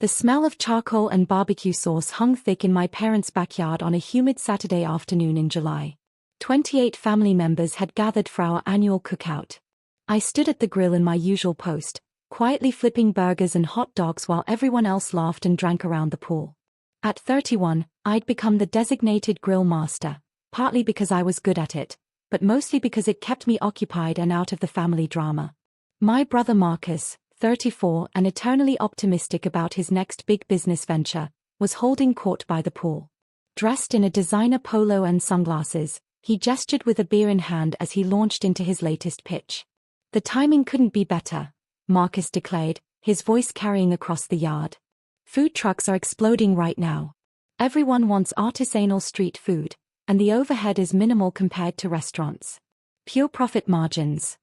The smell of charcoal and barbecue sauce hung thick in my parents' backyard on a humid Saturday afternoon in July. 28 family members had gathered for our annual cookout. I stood at the grill in my usual post, quietly flipping burgers and hot dogs while everyone else laughed and drank around the pool. At 31, I'd become the designated grill master, partly because I was good at it, but mostly because it kept me occupied and out of the family drama. My brother Marcus, 34 and eternally optimistic about his next big business venture, was holding court by the pool. Dressed in a designer polo and sunglasses, he gestured with a beer in hand as he launched into his latest pitch. "The timing couldn't be better," Marcus declared, his voice carrying across the yard. "Food trucks are exploding right now. Everyone wants artisanal street food, and the overhead is minimal compared to restaurants. Pure profit margins."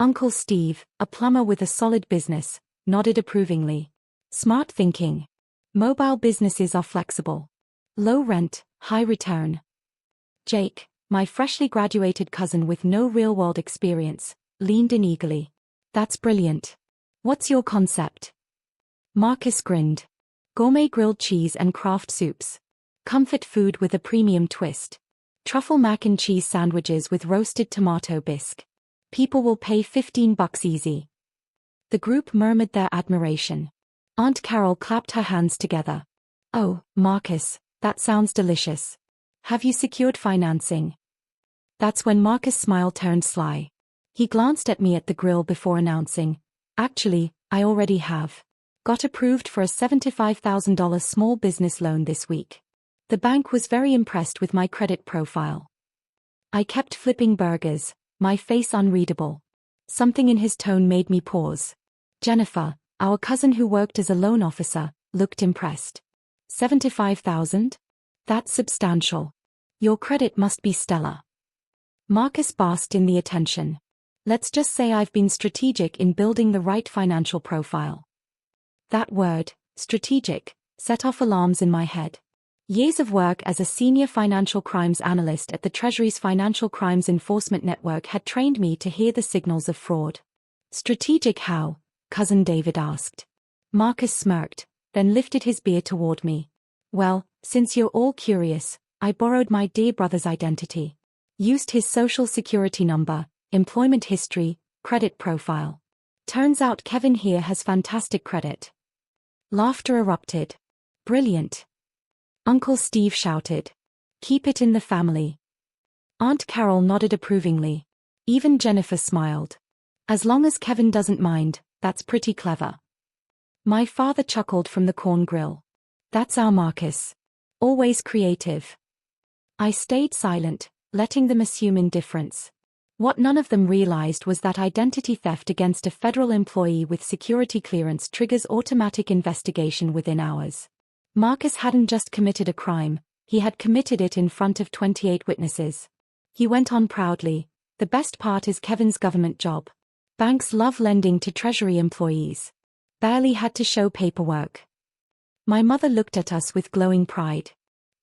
Uncle Steve, a plumber with a solid business, nodded approvingly. "Smart thinking. Mobile businesses are flexible. Low rent, high return." Jake, my freshly graduated cousin with no real-world experience, leaned in eagerly. "That's brilliant. What's your concept?" Marcus grinned. "Gourmet grilled cheese and craft soups. Comfort food with a premium twist. Truffle mac and cheese sandwiches with roasted tomato bisque. People will pay $15 easy." The group murmured their admiration. Aunt Carol clapped her hands together. "Oh, Marcus, that sounds delicious. Have you secured financing?" That's when Marcus' smile turned sly. He glanced at me at the grill before announcing, "Actually, I already have. Got approved for a $75,000 small business loan this week." The bank was very impressed with my credit profile. I kept flipping burgers, my face unreadable. Something in his tone made me pause. Jennifer, our cousin who worked as a loan officer, looked impressed. "75,000? That's substantial. Your credit must be stellar." Marcus basked in the attention. "Let's just say I've been strategic in building the right financial profile." That word, strategic, set off alarms in my head. Years of work as a senior financial crimes analyst at the Treasury's Financial Crimes Enforcement Network had trained me to hear the signals of fraud. "Strategic how?" Cousin David asked. Marcus smirked, then lifted his beer toward me. "Well, since you're all curious, I borrowed my dear brother's identity. Used his social security number, employment history, credit profile. Turns out Kevin here has fantastic credit." Laughter erupted. "Brilliant." Uncle Steve shouted. "Keep it in the family." Aunt Carol nodded approvingly. Even Jennifer smiled. "As long as Kevin doesn't mind, that's pretty clever." My father chuckled from the corn grill. "That's our Marcus. Always creative." I stayed silent, letting them assume indifference. What none of them realized was that identity theft against a federal employee with security clearance triggers automatic investigation within hours. Marcus hadn't just committed a crime, he had committed it in front of 28 witnesses. He went on proudly, "The best part is Kevin's government job. Banks love lending to Treasury employees. Barely had to show paperwork." My mother looked at us with glowing pride.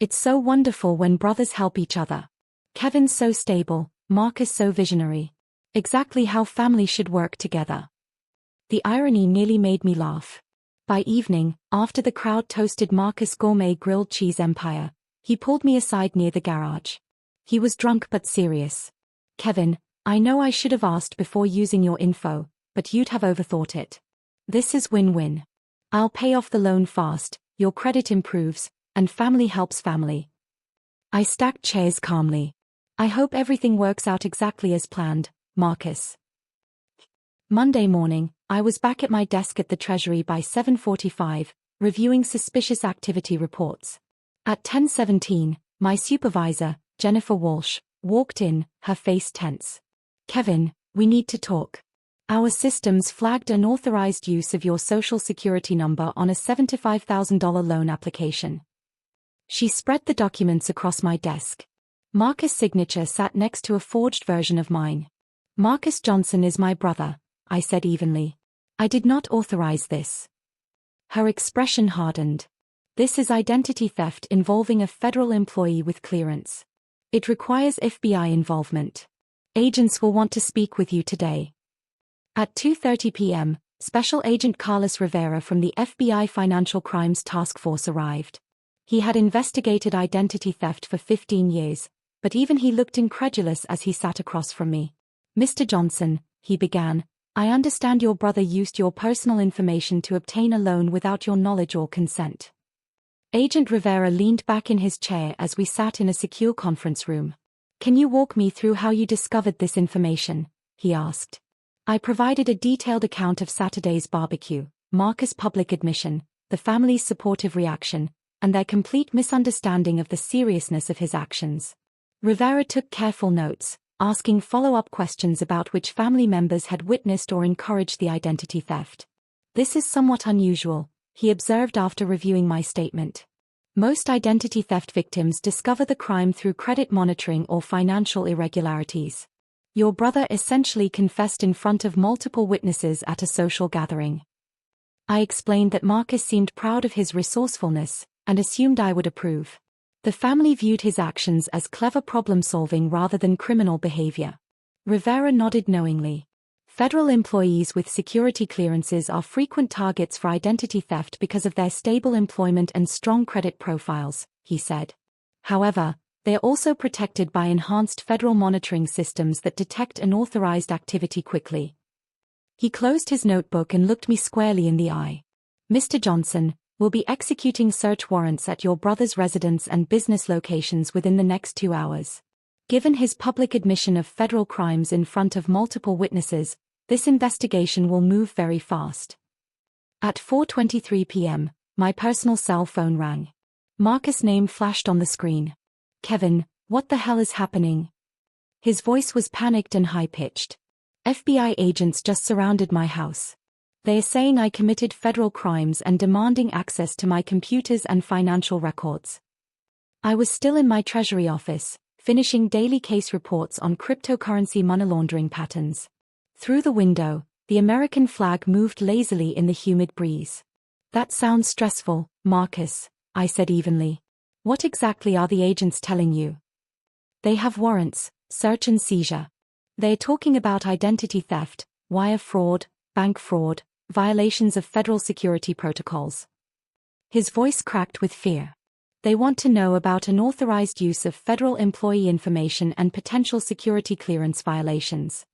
"It's so wonderful when brothers help each other. Kevin's so stable, Marcus so visionary. Exactly how family should work together." The irony nearly made me laugh. By evening, after the crowd toasted Marcus' gourmet grilled cheese empire, he pulled me aside near the garage. He was drunk but serious. "Kevin, I know I should have asked before using your info, but you'd have overthought it. This is win-win. I'll pay off the loan fast, your credit improves, and family helps family." I stacked chairs calmly. "I hope everything works out exactly as planned, Marcus." Monday morning, I was back at my desk at the Treasury by 7:45, reviewing suspicious activity reports. At 10:17, my supervisor, Jennifer Walsh, walked in, her face tense. "Kevin, we need to talk. Our systems flagged unauthorized use of your social security number on a $75,000 loan application." She spread the documents across my desk. Marcus' signature sat next to a forged version of mine. "Marcus Johnson is my brother," I said evenly. "I did not authorize this." Her expression hardened. "This is identity theft involving a federal employee with clearance. It requires FBI involvement. Agents will want to speak with you today." At 2:30 p.m., Special Agent Carlos Rivera from the FBI Financial Crimes Task Force arrived. He had investigated identity theft for 15 years, but even he looked incredulous as he sat across from me. "Mr. Johnson," he began, "I understand your brother used your personal information to obtain a loan without your knowledge or consent." Agent Rivera leaned back in his chair as we sat in a secure conference room. "Can you walk me through how you discovered this information?" he asked. I provided a detailed account of Saturday's barbecue, Marcus' public admission, the family's supportive reaction, and their complete misunderstanding of the seriousness of his actions. Rivera took careful notes, asking follow-up questions about which family members had witnessed or encouraged the identity theft. "This is somewhat unusual," he observed after reviewing my statement. "Most identity theft victims discover the crime through credit monitoring or financial irregularities. Your brother essentially confessed in front of multiple witnesses at a social gathering." I explained that Marcus seemed proud of his resourcefulness, and assumed I would approve. The family viewed his actions as clever problem-solving rather than criminal behavior. Rivera nodded knowingly. "Federal employees with security clearances are frequent targets for identity theft because of their stable employment and strong credit profiles," he said. "However, they are also protected by enhanced federal monitoring systems that detect unauthorized activity quickly." He closed his notebook and looked me squarely in the eye. "Mr. Johnson, we'll be executing search warrants at your brother's residence and business locations within the next 2 hours. Given his public admission of federal crimes in front of multiple witnesses, this investigation will move very fast." At 4:23 p.m., my personal cell phone rang. Marcus' name flashed on the screen. "Kevin, what the hell is happening?" His voice was panicked and high-pitched. "FBI agents just surrounded my house. They are saying I committed federal crimes and demanding access to my computers and financial records." I was still in my Treasury office, finishing daily case reports on cryptocurrency money laundering patterns. Through the window, the American flag moved lazily in the humid breeze. "That sounds stressful, Marcus," I said evenly. "What exactly are the agents telling you?" "They have warrants, search and seizure. They are talking about identity theft, wire fraud, bank fraud, violations of federal security protocols." His voice cracked with fear. "They want to know about unauthorized use of federal employee information and potential security clearance violations."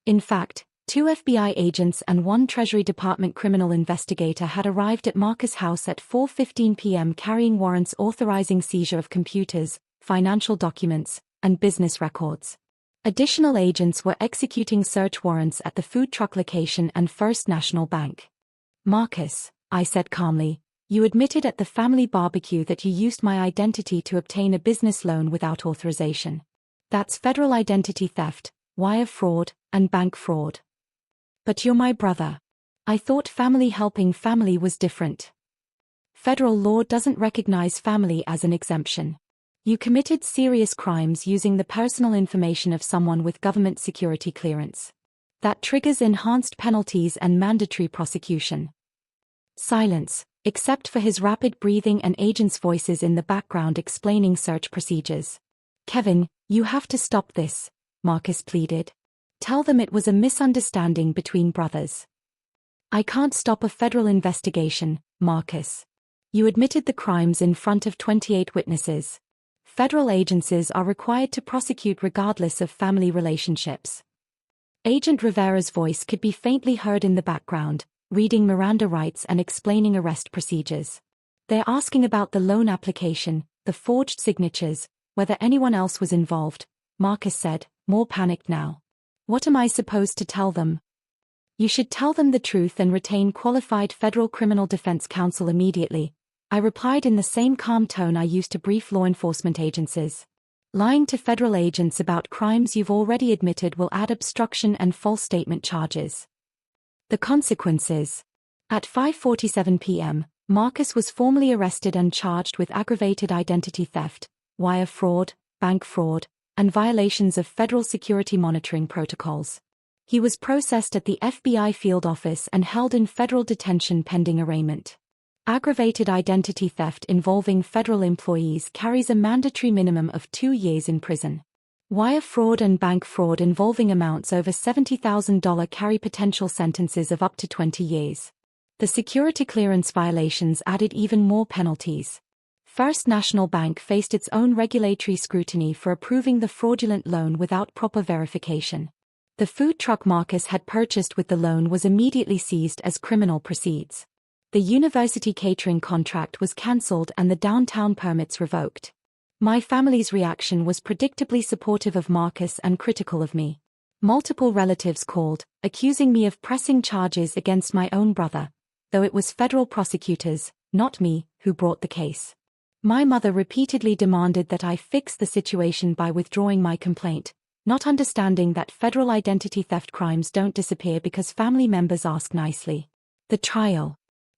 In fact, 2 FBI agents and 1 Treasury Department criminal investigator had arrived at Marcus' house at 4:15 p.m. carrying warrants authorizing seizure of computers, financial documents, and business records. Additional agents were executing search warrants at the food truck location and First National Bank. "Marcus," I said calmly, "you admitted at the family barbecue that you used my identity to obtain a business loan without authorization. That's federal identity theft, wire fraud, and bank fraud. But you're my brother. I thought family helping family was different. Federal law doesn't recognize family as an exemption. You committed serious crimes using the personal information of someone with government security clearance. That triggers enhanced penalties and mandatory prosecution." Silence, except for his rapid breathing and agents' voices in the background explaining search procedures. "Kevin, you have to stop this," Marcus pleaded. "Tell them it was a misunderstanding between brothers." "I can't stop a federal investigation, Marcus. You admitted the crimes in front of 28 witnesses. Federal agencies are required to prosecute regardless of family relationships." Agent Rivera's voice could be faintly heard in the background, reading Miranda rights and explaining arrest procedures. "They're asking about the loan application, the forged signatures, whether anyone else was involved," Marcus said, more panicked now. "What am I supposed to tell them?" "You should tell them the truth and retain qualified federal criminal defense counsel immediately," I replied in the same calm tone I used to brief law enforcement agencies. "Lying to federal agents about crimes you've already admitted will add obstruction and false statement charges." The consequences. At 5:47 p.m., Marcus was formally arrested and charged with aggravated identity theft, wire fraud, bank fraud, and violations of federal security monitoring protocols. He was processed at the FBI field office and held in federal detention pending arraignment. Aggravated identity theft involving federal employees carries a mandatory minimum of 2 years in prison. Wire fraud and bank fraud involving amounts over $70,000 carry potential sentences of up to 20 years. The security clearance violations added even more penalties. First National Bank faced its own regulatory scrutiny for approving the fraudulent loan without proper verification. The food truck Marcus had purchased with the loan was immediately seized as criminal proceeds. The university catering contract was cancelled and the downtown permits revoked. My family's reaction was predictably supportive of Marcus and critical of me. Multiple relatives called, accusing me of pressing charges against my own brother, though it was federal prosecutors, not me, who brought the case. My mother repeatedly demanded that I fix the situation by withdrawing my complaint, not understanding that federal identity theft crimes don't disappear because family members ask nicely. The trial.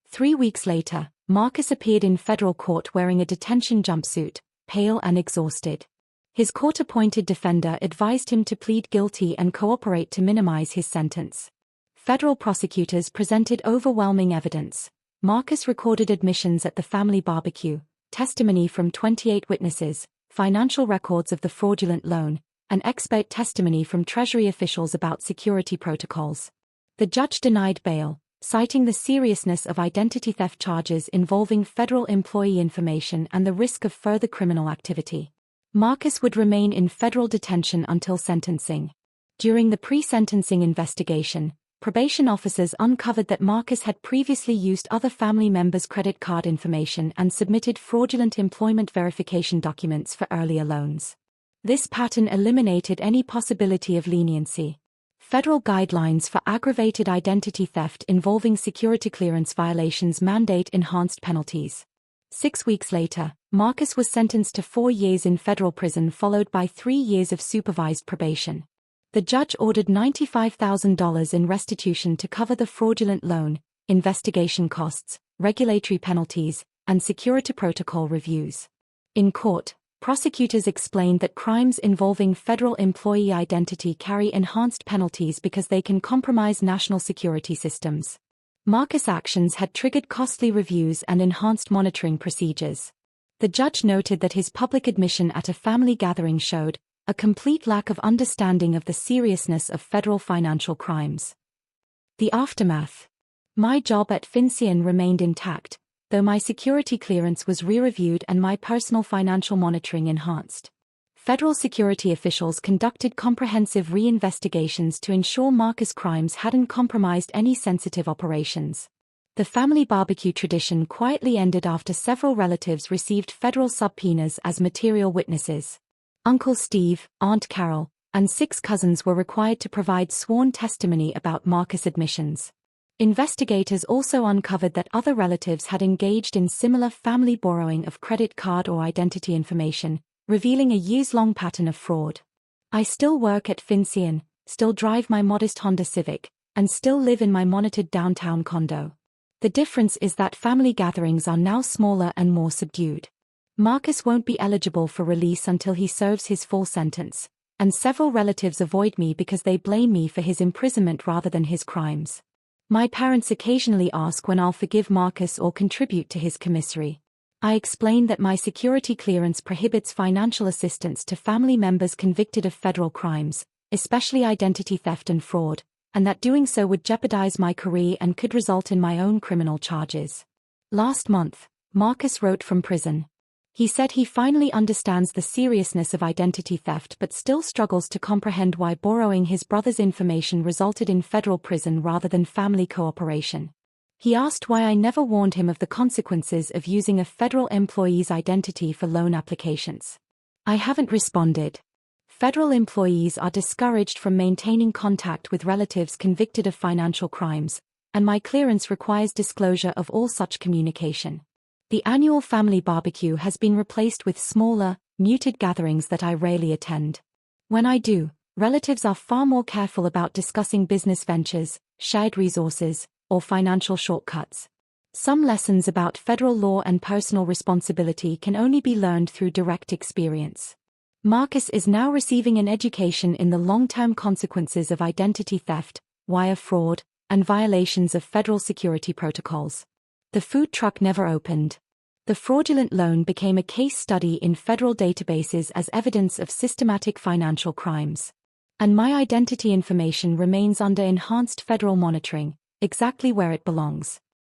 3 weeks later, Marcus appeared in federal court wearing a detention jumpsuit, pale and exhausted. His court-appointed defender advised him to plead guilty and cooperate to minimize his sentence. Federal prosecutors presented overwhelming evidence. Marcus recorded admissions at the family barbecue, testimony from 28 witnesses, financial records of the fraudulent loan, and expert testimony from Treasury officials about security protocols. The judge denied bail, citing the seriousness of identity theft charges involving federal employee information and the risk of further criminal activity. Marcus would remain in federal detention until sentencing. During the pre-sentencing investigation, probation officers uncovered that Marcus had previously used other family members' credit card information and submitted fraudulent employment verification documents for earlier loans. This pattern eliminated any possibility of leniency. Federal guidelines for aggravated identity theft involving security clearance violations mandate enhanced penalties. 6 weeks later, Marcus was sentenced to 4 years in federal prison followed by 3 years of supervised probation. The judge ordered $95,000 in restitution to cover the fraudulent loan, investigation costs, regulatory penalties, and security protocol reviews. In court, prosecutors explained that crimes involving federal employee identity carry enhanced penalties because they can compromise national security systems. Marcus' actions had triggered costly reviews and enhanced monitoring procedures. The judge noted that his public admission at a family gathering showed a complete lack of understanding of the seriousness of federal financial crimes. The aftermath. My job at FinCEN remained intact, though my security clearance was re-reviewed and my personal financial monitoring enhanced. Federal security officials conducted comprehensive re-investigations to ensure Marcus' crimes hadn't compromised any sensitive operations. The family barbecue tradition quietly ended after several relatives received federal subpoenas as material witnesses. Uncle Steve, Aunt Carol, and 6 cousins were required to provide sworn testimony about Marcus' admissions. Investigators also uncovered that other relatives had engaged in similar family borrowing of credit card or identity information, revealing a years-long pattern of fraud. I still work at FinCEN, still drive my modest Honda Civic, and still live in my monitored downtown condo. The difference is that family gatherings are now smaller and more subdued. Marcus won't be eligible for release until he serves his full sentence, and several relatives avoid me because they blame me for his imprisonment rather than his crimes. My parents occasionally ask when I'll forgive Marcus or contribute to his commissary. I explain that my security clearance prohibits financial assistance to family members convicted of federal crimes, especially identity theft and fraud, and that doing so would jeopardize my career and could result in my own criminal charges. Last month, Marcus wrote from prison. He said he finally understands the seriousness of identity theft but still struggles to comprehend why borrowing his brother's information resulted in federal prison rather than family cooperation. He asked why I never warned him of the consequences of using a federal employee's identity for loan applications. I haven't responded. Federal employees are discouraged from maintaining contact with relatives convicted of financial crimes, and my clearance requires disclosure of all such communication. The annual family barbecue has been replaced with smaller, muted gatherings that I rarely attend. When I do, relatives are far more careful about discussing business ventures, shared resources, or financial shortcuts. Some lessons about federal law and personal responsibility can only be learned through direct experience. Marcus is now receiving an education in the long-term consequences of identity theft, wire fraud, and violations of federal security protocols. The food truck never opened. The fraudulent loan became a case study in federal databases as evidence of systematic financial crimes. And my identity information remains under enhanced federal monitoring, exactly where it belongs.